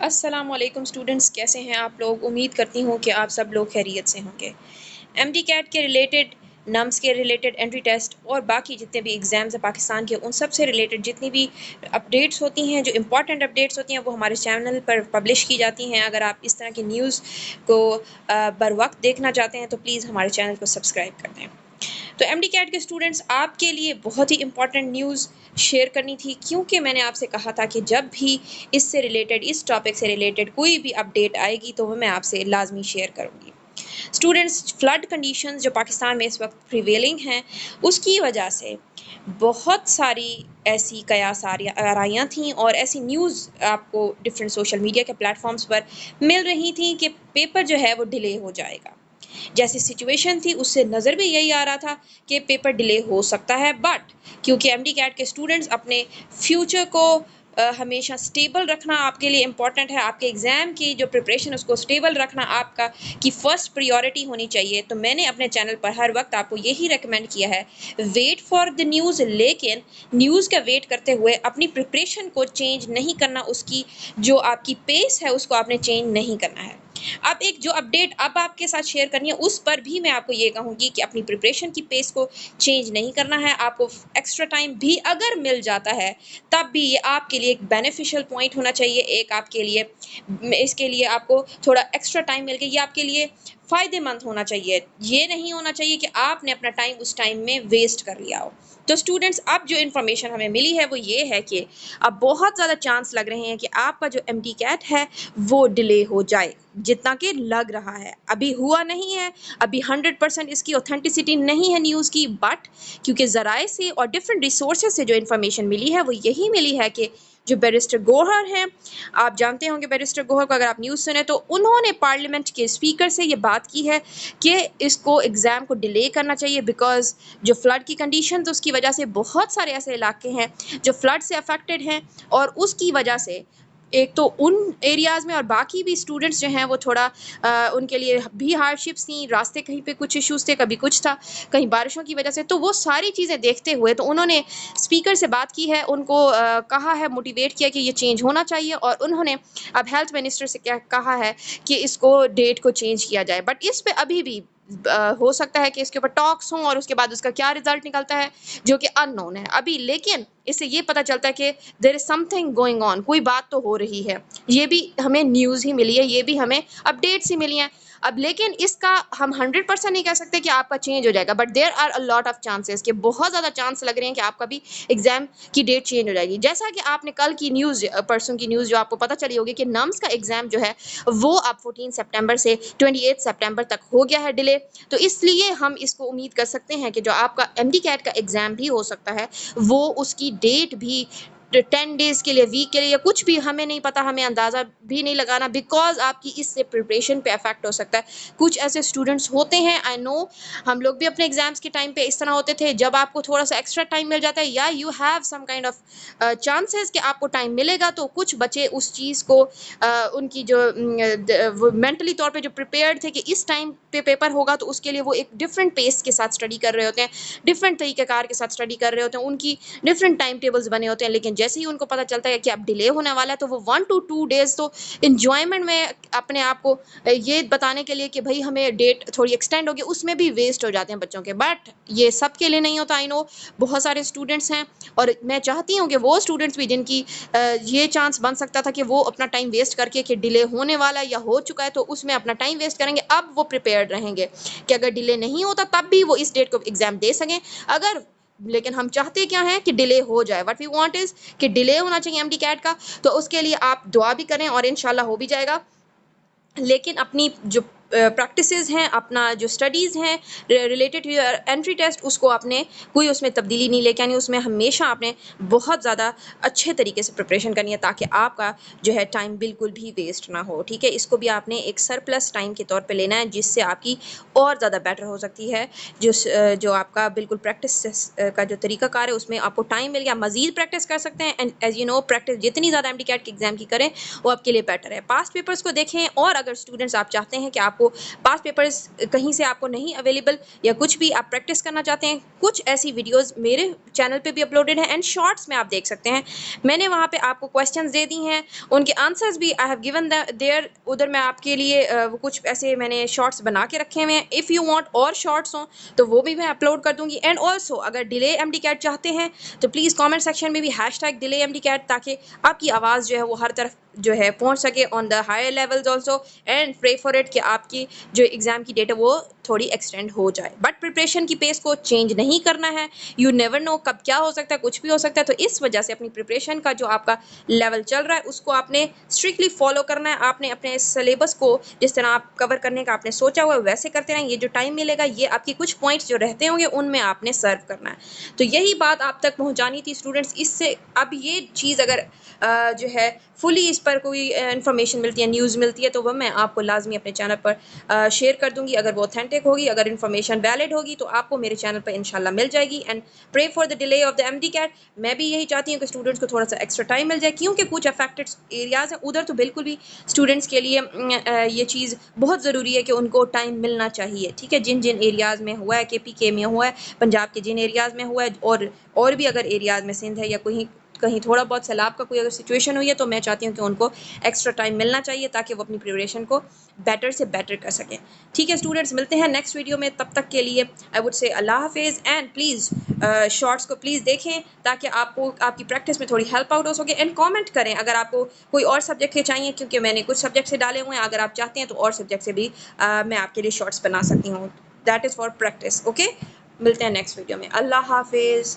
अस्सलामुअलैकुम स्टूडेंट्स, कैसे हैं आप लोग। उम्मीद करती हूँ कि आप सब लोग खैरियत से होंगे। एमडी कैट के रिलेटेड, नम्स के रिलेटेड, एंट्री टेस्ट और बाकी जितने भी एग्ज़ाम्स हैं पाकिस्तान के, उन सब से रिलेटेड जितनी भी अपडेट्स होती हैं, जो इम्पॉर्टेंट अपडेट्स होती हैं, वो हमारे चैनल पर पब्लिश की जाती हैं। अगर आप इस तरह की न्यूज़ को बर वक्त देखना चाहते हैं तो प्लीज़ हमारे चैनल को सब्सक्राइब कर दें। तो एमडी कैट के स्टूडेंट्स, आपके लिए बहुत ही इंपॉर्टेंट न्यूज़ शेयर करनी थी, क्योंकि मैंने आपसे कहा था कि जब भी इससे रिलेटेड, इस टॉपिक से रिलेटेड कोई भी अपडेट आएगी तो वो मैं आपसे लाजमी शेयर करूँगी। स्टूडेंट्स, फ्लड कंडीशंस जो पाकिस्तान में इस वक्त प्रिवेलिंग हैं, उसकी वजह से बहुत सारी ऐसी कयास आराइयाँ थीं और ऐसी न्यूज़ आपको डिफरेंट सोशल मीडिया के प्लेटफॉर्म्स पर मिल रही थी कि पेपर जो है वो डिले हो जाएगा। जैसी सिचुएशन थी उससे नज़र भी यही आ रहा था कि पेपर डिले हो सकता है, बट क्योंकि एमडी कैट के स्टूडेंट्स अपने फ्यूचर को हमेशा स्टेबल रखना आपके लिए इम्पॉर्टेंट है, आपके एग्ज़ाम की जो प्रिपरेशन उसको स्टेबल रखना आपका की फ़र्स्ट प्रायोरिटी होनी चाहिए। तो मैंने अपने चैनल पर हर वक्त आपको यही रेकमेंड किया है, वेट फॉर द न्यूज़, लेकिन न्यूज़ का वेट करते हुए अपनी प्रिपरेशन को चेंज नहीं करना, उसकी जो आपकी पेस है उसको आपने चेंज नहीं करना है। अब एक जो अपडेट अब आपके साथ शेयर करनी है, उस पर भी मैं आपको ये कहूँगी कि अपनी प्रिपरेशन की पेस को चेंज नहीं करना है। आपको एक्स्ट्रा टाइम भी अगर मिल जाता है, तब भी ये आपके लिए एक बेनिफिशियल पॉइंट होना चाहिए। एक आपके लिए इसके लिए आपको थोड़ा एक्स्ट्रा टाइम मिल गया, ये आपके लिए फ़ायदेमंद होना चाहिए। ये नहीं होना चाहिए कि आपने अपना टाइम उस टाइम में वेस्ट कर लिया हो। तो स्टूडेंट्स, अब जो इन्फॉर्मेशन हमें मिली है वो ये है कि अब बहुत ज़्यादा चांस लग रहे हैं कि आपका जो एमडी कैट है वो डिले हो जाए, जितना कि लग रहा है। अभी हुआ नहीं है, अभी 100% इसकी ऑथेंटिसिटी नहीं है न्यूज़ की, बट क्योंकि ज़राए से और डिफरेंट रिसोर्सेज से जो इन्फॉर्मेशन मिली है वो यही मिली है कि जो बैरिस्टर गोहर हैं, आप जानते होंगे बैरिस्टर गोहर को, अगर आप न्यूज़ सुने तो उन्होंने पार्लियामेंट के स्पीकर से ये बात की है कि इसको एग्ज़ाम को डिले करना चाहिए, बिकॉज जो फ्लड की कंडीशन, तो उसकी वजह से बहुत सारे ऐसे इलाके हैं जो फ्लड से अफेक्टेड हैं, और उसकी वजह से एक तो उन एरियाज़ में और बाकी भी स्टूडेंट्स जो हैं वो थोड़ा उनके लिए भी हार्डशिप्स थी, रास्ते कहीं पे कुछ इश्यूज़ थे, कभी कुछ था, कहीं बारिशों की वजह से। तो वो सारी चीज़ें देखते हुए तो उन्होंने स्पीकर से बात की है, उनको कहा है, मोटिवेट किया कि ये चेंज होना चाहिए, और उन्होंने अब हेल्थ मिनिस्टर से क्या कहा है कि इसको डेट को चेंज किया जाए। बट इस पे अभी भी हो सकता है कि इसके ऊपर टॉक्स हों और उसके बाद उसका क्या रिजल्ट निकलता है जो कि अननोन है अभी, लेकिन इससे ये पता चलता है कि there is something going on, कोई बात तो हो रही है। ये भी हमें न्यूज़ ही मिली है, ये भी हमें अपडेट्स ही मिली हैं। अब लेकिन इसका हम 100% नहीं कह सकते कि आपका चेंज हो जाएगा, but there are a lot of chances, कि बहुत ज़्यादा चांस लग रहे हैं कि आपका भी एग्जाम की डेट चेंज हो जाएगी। जैसा कि आपने कल की न्यूज़, परसों की न्यूज़ जो आपको पता चली होगी कि नम्स का एग्जाम जो है वो अब 14 सितंबर से 28 सितंबर तक हो गया है डिले। तो इसलिए हम इसको उम्मीद कर सकते हैं कि जो आपका एमडी कैट का एग्ज़ाम भी हो सकता है वो उसकी डेट भी 10 डेज़ के लिए, वीक के लिए, या कुछ भी, हमें नहीं पता, हमें अंदाज़ा भी नहीं लगाना, बिकॉज आपकी इससे प्रिपरेशन पे अफेक्ट हो सकता है। कुछ ऐसे स्टूडेंट्स होते हैं, आई नो, हम लोग भी अपने एग्जाम्स के टाइम पे इस तरह होते थे, जब आपको थोड़ा सा एक्स्ट्रा टाइम मिल जाता है या you have some kind of chances कि आपको टाइम मिलेगा, तो कुछ बच्चे उस चीज़ को उनकी जो वो मेंटली तौर पे जो प्रिपेयर्ड थे कि इस टाइम पे पेपर होगा, तो उसके लिए वो एक डिफरेंट पेस के साथ स्टडी कर रहे होते हैं, डिफरेंट तरीक़ेकार के साथ स्टडी कर रहे होते हैं, उनकी डिफरेंट टाइम टेबल्स बने होते हैं। लेकिन जैसे ही उनको पता चलता है कि अब डिले होने वाला है, तो वो 1 to 2 डेज़ तो एन्जॉयमेंट में अपने आप को ये बताने के लिए कि भई हमें डेट थोड़ी एक्सटेंड होगी, उसमें भी वेस्ट हो जाते हैं बच्चों के। बट ये सबके लिए नहीं होता, आई नो, बहुत सारे स्टूडेंट्स हैं, और मैं चाहती हूँ कि वो स्टूडेंट्स भी जिनकी ये चांस बन सकता था कि वो अपना टाइम वेस्ट करके कि डिले होने वाला है या हो चुका है तो उसमें अपना टाइम वेस्ट करेंगे, अब वो प्रिपेयर्ड रहेंगे कि अगर डिले नहीं होता तब भी वो इस डेट को एग्ज़ाम दे सकें। अगर लेकिन हम चाहते क्या हैं कि डिले हो जाए, व्हाट वी वांट इज़ कि डिले होना चाहिए एमडी कैट का। तो उसके लिए आप दुआ भी करें और इंशाल्लाह हो भी जाएगा। लेकिन अपनी जो प्रैक्टिसेस हैं, अपना जो स्टडीज़ हैं related to your entry test, उसको आपने कोई उसमें तब्दीली नहीं लेके आनी, उसमें हमेशा आपने बहुत ज़्यादा अच्छे तरीके से प्रिपरेशन करनी है, ताकि आपका जो है टाइम बिल्कुल भी वेस्ट ना हो। ठीक है, इसको भी आपने एक सरप्लस टाइम के तौर पे लेना है, जिससे आपकी और ज़्यादा बेटर हो सकती है। जो आपका बिल्कुल प्रैक्टिस का जो तरीक़ाकार है, उसमें आपको टाइम मिल गया, मज़ीद प्रैक्टिस कर सकते हैं। And as you know, practice जितनी ज़्यादा एमडी कैट के एग्ज़ाम की करें वो आपके लिए बेटर है। पास्ट पेपर्स को देखें, और अगर स्टूडेंट्स आप चाहते हैं कि आपको आपको पास पेपर्स कहीं से आपको नहीं अवेलेबल या कुछ भी आप प्रैक्टिस करना चाहते हैं, कुछ ऐसी वीडियोस मेरे चैनल पे भी अपलोडेड है एंड शॉर्ट्स में आप देख सकते हैं। मैंने वहाँ पे आपको क्वेश्चंस दे दी हैं, उनके आंसर्स भी आई हैव गिवन देयर, उधर मैं आपके लिए कुछ ऐसे मैंने शॉर्ट्स बना के रखे हुए हैं। इफ़ यू वांट और शॉर्ट्स हों तो वो भी मैं अपलोड कर दूंगी। एंड ऑल्सो अगर डिले एमडी कैट चाहते हैं तो प्लीज़ कमेंट सेक्शन में भी हैशटैग डिले एमडी कैट, ताकि आपकी आवाज़ जो है वो हर तरफ जो है पहुंच सके on the higher levels also, and pray for it कि आपकी जो एग्जाम की डेट है वो थोड़ी एक्सटेंड हो जाए। बट प्रिपरेशन की पेस को चेंज नहीं करना है, यू नेवर नो कब क्या हो सकता है, कुछ भी हो सकता है। तो इस वजह से अपनी प्रिपरेशन का जो आपका लेवल चल रहा है उसको आपने स्ट्रिक्टली फॉलो करना है। आपने अपने सिलेबस को जिस तरह आप कवर करने का आपने सोचा हुआ है वैसे करते रहें। ये जो टाइम मिलेगा ये आपकी कुछ पॉइंट्स जो रहते होंगे उनमें आपने सर्व करना है। तो यही बात आप तक पहुंचानी थी स्टूडेंट्स। इससे अब ये चीज़ अगर जो है फुली इस पर कोई इन्फॉर्मेशन मिलती है, न्यूज़ मिलती है, तो वह मैं आपको लाजमी अपने चैनल पर शेयर कर दूंगी। अगर वो ऑथेंटिक होगी, अगर इन्फॉर्मेशन वैलिड होगी तो आपको मेरे चैनल पर इंशाल्लाह मिल जाएगी। And pray for the delay of the MD CAT. मैं भी यही चाहती हूँ कि स्टूडेंट्स को थोड़ा सा एक्स्ट्रा टाइम मिल जाए, क्योंकि कुछ अफेक्टेड एरियाज़ हैं उधर तो बिल्कुल भी स्टूडेंट्स के लिए ये चीज़ बहुत ज़रूरी है कि उनको टाइम मिलना चाहिए। ठीक है, जिन जिन एरियाज़ में हुआ है, KPK में हुआ है, पंजाब के जिन एरियाज़ में हुआ है, और भी अगर एरियाज़ में सिंध है या कहीं कहीं थोड़ा बहुत सैलाब का कोई अगर सिचुएशन हुई है, तो मैं चाहती हूँ कि उनको एक्स्ट्रा टाइम मिलना चाहिए ताकि वो अपनी प्रिपरेशन को बेटर से बेटर कर सकें। ठीक है स्टूडेंट्स, मिलते हैं नेक्स्ट वीडियो में। तब तक के लिए आई वुड से अल्लाह हाफिज़। एंड प्लीज़ शॉर्ट्स को प्लीज़ देखें ताकि आपको आपकी प्रैक्टिस में थोड़ी हेल्प आउट हो सके। एंड कॉमेंट करें अगर आपको कोई और सब्जेक्ट के चाहिए, क्योंकि मैंने कुछ सब्जेक्ट से डाले हुए हैं। अगर आप चाहते हैं तो और सब्जेक्ट से भी मैं आपके लिए शॉर्ट्स बना सकती हूँ। That is for practice. Okay, मिलते हैं नेक्स्ट वीडियो में। अल्लाह हाफिज़।